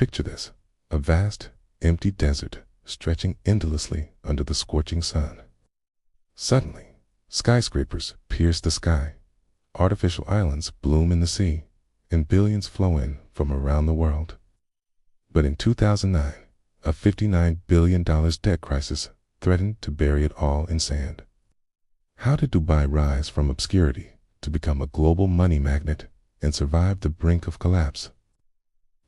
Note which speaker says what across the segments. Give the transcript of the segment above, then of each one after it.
Speaker 1: Picture this: a vast, empty desert stretching endlessly under the scorching sun. Suddenly, skyscrapers pierce the sky, artificial islands bloom in the sea, and billions flow in from around the world. But in 2009, a $59 billion debt crisis threatened to bury it all in sand. How did Dubai rise from obscurity to become a global money magnet and survive the brink of collapse?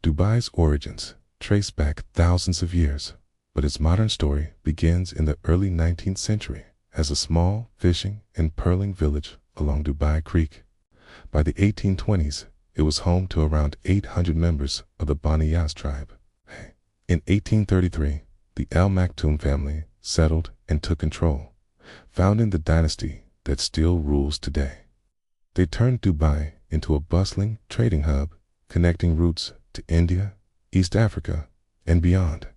Speaker 1: Dubai's origins trace back thousands of years, but its modern story begins in the early 19th century as a small fishing and pearling village along Dubai Creek. By the 1820s, it was home to around 800 members of the Bani Yas tribe. In 1833, the Al Maktoum family settled and took control, founding the dynasty that still rules today. They turned Dubai into a bustling trading hub, connecting routes to India, East Africa, and beyond.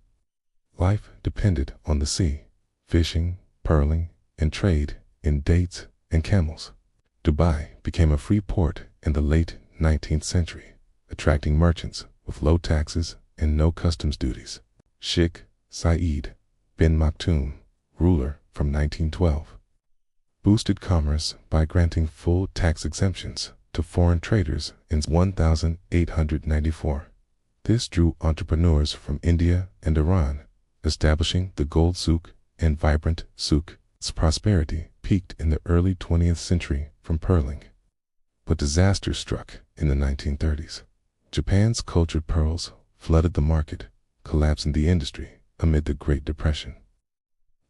Speaker 1: Life depended on the sea, fishing, pearling, and trade in dates and camels. Dubai became a free port in the late 19th century, attracting merchants with low taxes and no customs duties. Sheikh Saeed bin Maktoum, ruler from 1912, boosted commerce by granting full tax exemptions to foreign traders in 1894. This drew entrepreneurs from India and Iran, establishing the gold souk and vibrant souk. Its prosperity peaked in the early 20th century from pearling. But disaster struck in the 1930s. Japan's cultured pearls flooded the market, collapsing the industry amid the Great Depression.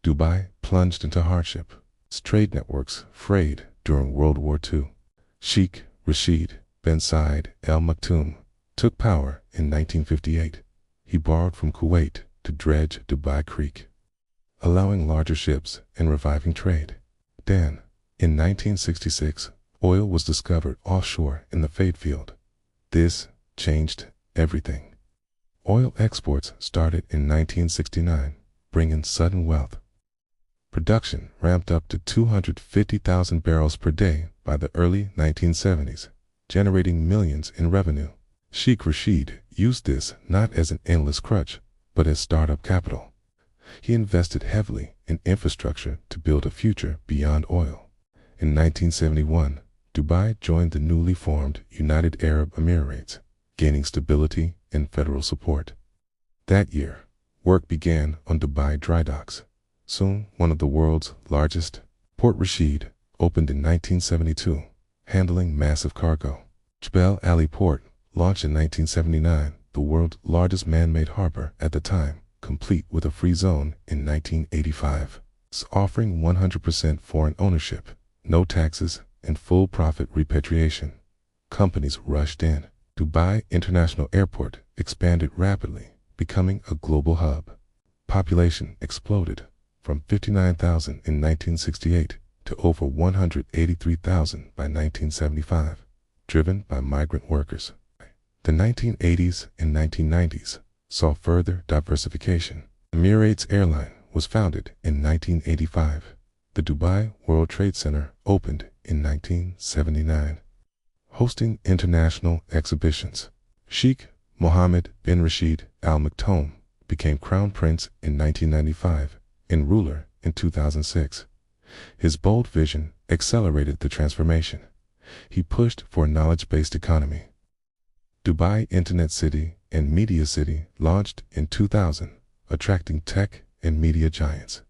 Speaker 1: Dubai plunged into hardship. Its trade networks frayed during World War II. Sheikh Rashid bin Zayed Al Maktoum took power in 1958. He borrowed from Kuwait to dredge Dubai Creek, allowing larger ships and reviving trade. Then, in 1966, oil was discovered offshore in the Fayetteville. This changed everything. Oil exports started in 1969, bringing sudden wealth. Production ramped up to 250,000 barrels per day by the early 1970s, generating millions in revenue. Sheikh Rashid used this not as an endless crutch, but as startup capital. He invested heavily in infrastructure to build a future beyond oil. In 1971, Dubai joined the newly formed United Arab Emirates, gaining stability and federal support. That year, work began on Dubai dry docks, soon one of the world's largest. Port Rashid opened in 1972, handling massive cargo. Jebel Ali Port, launched in 1979, the world's largest man-made harbor at the time, complete with a free zone in 1985, offering 100% foreign ownership, no taxes, and full profit repatriation. Companies rushed in. Dubai International Airport expanded rapidly, becoming a global hub. Population exploded from 59,000 in 1968 to over 183,000 by 1975, driven by migrant workers. The 1980s and 1990s saw further diversification. Emirates Airline was founded in 1985. The Dubai World Trade Center opened in 1979, hosting international exhibitions. Sheikh Mohammed bin Rashid Al Maktoum became crown prince in 1995 and ruler in 2006. His bold vision accelerated the transformation. He pushed for a knowledge-based economy. Dubai Internet City and Media City launched in 2000, attracting tech and media giants.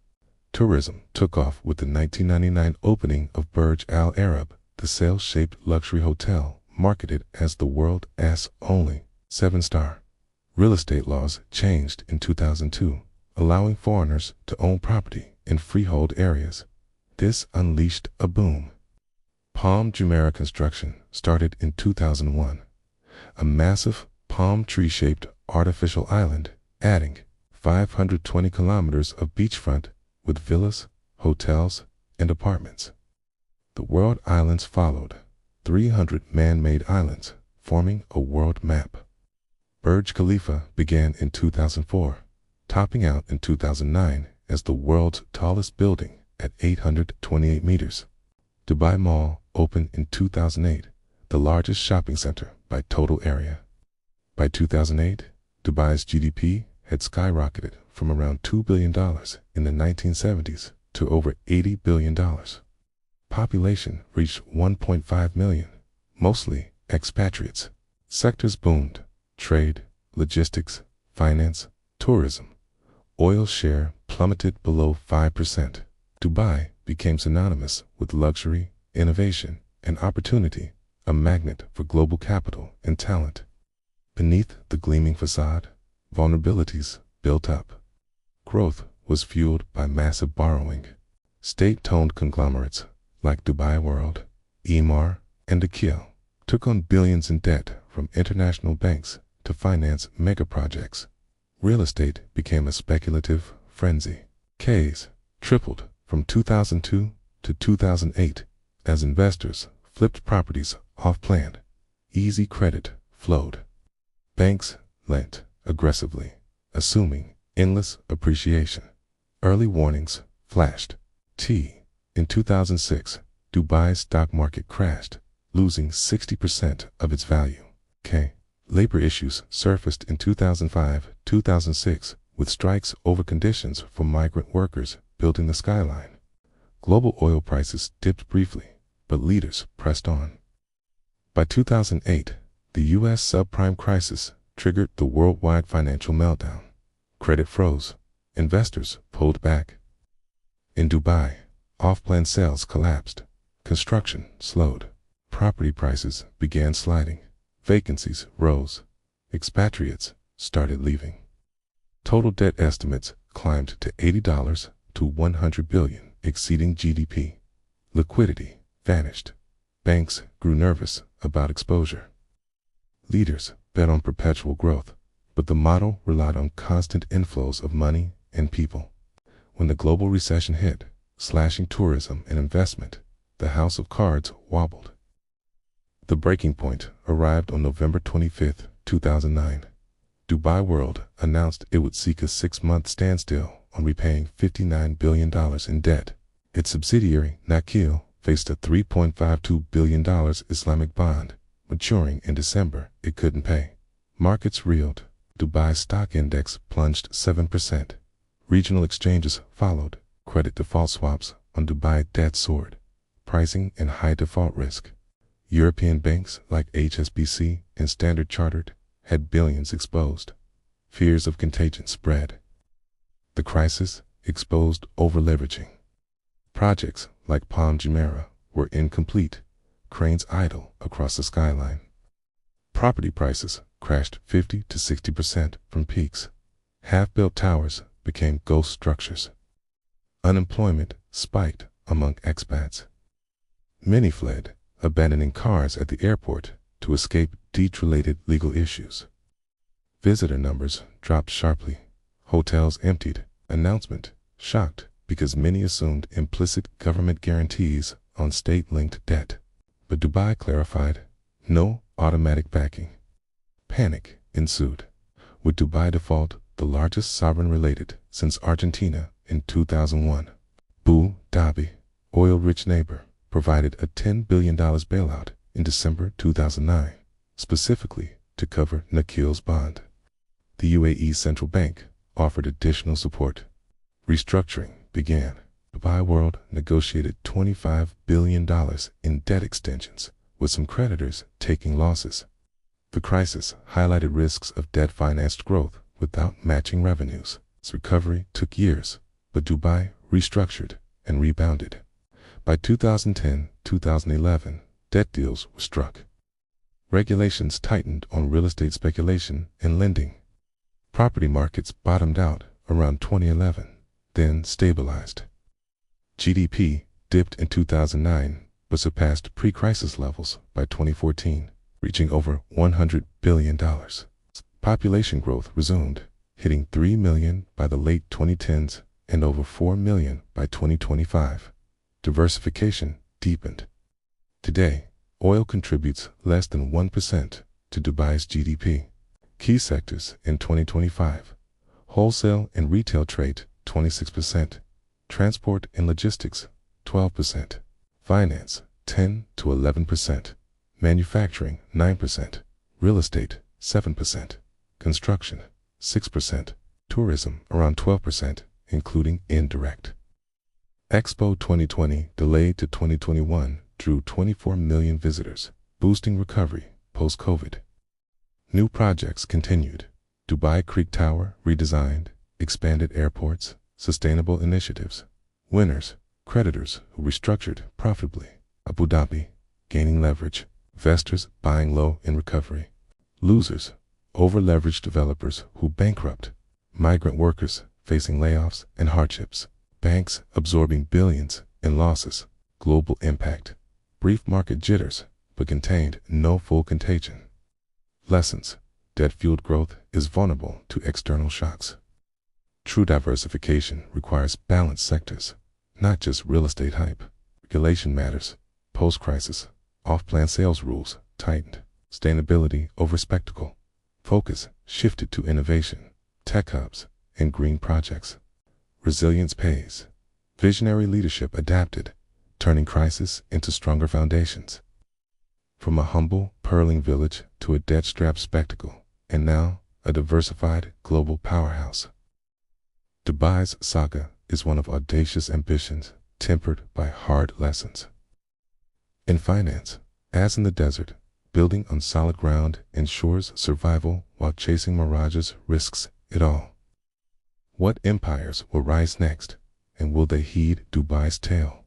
Speaker 1: Tourism took off with the 1999 opening of Burj Al Arab, the sail-shaped luxury hotel marketed as the world's only 7-star. Real estate laws changed in 2002, allowing foreigners to own property in freehold areas. This unleashed a boom. Palm Jumeirah construction started in 2001. A massive palm tree-shaped artificial island, adding 520 kilometers of beachfront with villas, hotels, and apartments. The world islands followed, 300 man-made islands, forming a world map. Burj Khalifa began in 2004, topping out in 2009 as the world's tallest building at 828 meters. Dubai Mall opened in 2008, the largest shopping center by total area. By 2008, Dubai's GDP had skyrocketed from around $2 billion in the 1970s to over $80 billion. Population reached 1.5 million, mostly expatriates. Sectors boomed: trade, logistics, finance, tourism. Oil's share plummeted below 5%. Dubai became synonymous with luxury, innovation, and opportunity, a magnet for global capital and talent. Beneath the gleaming facade, vulnerabilities built up. Growth was fueled by massive borrowing. State-owned conglomerates like Dubai World, Emaar, and Akil took on billions in debt from international banks to finance megaprojects. Real estate became a speculative frenzy. K's tripled from 2002 to 2008 as investors flipped properties off-plan. Easy credit flowed. Banks lent aggressively, assuming endless appreciation. Early warnings flashed. In 2006, Dubai's stock market crashed, losing 60% of its value. Labor issues surfaced in 2005-2006 with strikes over conditions for migrant workers building the skyline. Global oil prices dipped briefly, but leaders pressed on. By 2008, the U.S. subprime crisis triggered the worldwide financial meltdown. Credit froze. Investors pulled back. In Dubai, off-plan sales collapsed. Construction slowed. Property prices began sliding. Vacancies rose. Expatriates started leaving. Total debt estimates climbed to $80 to $100 billion, exceeding GDP. Liquidity vanished. Banks grew nervous about exposure. Leaders bet on perpetual growth, but the model relied on constant inflows of money and people. When the global recession hit, slashing tourism and investment, the house of cards wobbled. The breaking point arrived on November 25, 2009. Dubai World announced it would seek a 6-month standstill on repaying $59 billion in debt. Its subsidiary, Nakheel, faced a $3.52 billion Islamic bond maturing in December it couldn't pay. Markets reeled. Dubai's stock index plunged 7%. Regional exchanges followed. Credit default swaps on Dubai debt soared. Pricing and high default risk. European banks like HSBC and Standard Chartered had billions exposed. Fears of contagion spread. The crisis exposed over-leveraging. Projects like Palm Jumeirah were incomplete, cranes idle across the skyline. Property prices crashed 50 to 60% from peaks. Half-built towers became ghost structures. Unemployment spiked among expats. Many fled, abandoning cars at the airport to escape debt-related legal issues. Visitor numbers dropped sharply. Hotels emptied. Announcement shocked because many assumed implicit government guarantees on state-linked debt. But Dubai clarified, no automatic backing. Panic ensued. Would Dubai default, the largest sovereign-related since Argentina in 2001? Abu Dhabi, oil-rich neighbor, provided a $10 billion bailout in December 2009, specifically to cover Nakheel's bond. The UAE Central Bank offered additional support. Restructuring began. Dubai World negotiated $25 billion in debt extensions, with some creditors taking losses. The crisis highlighted risks of debt-financed growth without matching revenues. Its recovery took years, but Dubai restructured and rebounded. By 2010-2011, debt deals were struck. Regulations tightened on real estate speculation and lending. Property markets bottomed out around 2011, then stabilized. GDP dipped in 2009 but surpassed pre-crisis levels by 2014, reaching over $100 billion. Population growth resumed, hitting 3 million by the late 2010s and over 4 million by 2025. Diversification deepened. Today, oil contributes less than 1% to Dubai's GDP. Key sectors in 2025: wholesale and retail trade 26%, transport and logistics 12%, finance 10 to 11%, manufacturing 9%, real estate 7%. construction 6%, tourism around 12%, including indirect. Expo 2020, delayed to 2021, drew 24 million visitors, boosting recovery post-COVID. New projects continued. Dubai Creek Tower redesigned, expanded airports, sustainable initiatives. Winners, creditors who restructured profitably. Abu Dhabi, gaining leverage. Investors buying low in recovery. Losers, over-leveraged developers who bankrupt. Migrant workers facing layoffs and hardships. Banks absorbing billions in losses. Global impact. Brief market jitters, but contained no full contagion. Lessons. Debt-fueled growth is vulnerable to external shocks. True diversification requires balanced sectors, not just real estate hype. Regulation matters. Post-crisis, off-plan sales rules tightened. Sustainability over spectacle. Focus shifted to innovation, tech hubs, and green projects. Resilience pays. Visionary leadership adapted, turning crisis into stronger foundations. From a humble, purling village to a debt-strapped spectacle, and now a diversified global powerhouse. Dubai's saga is one of audacious ambitions, tempered by hard lessons. In finance, as in the desert, building on solid ground ensures survival while chasing mirages risks it all. What empires will rise next, and will they heed Dubai's tale?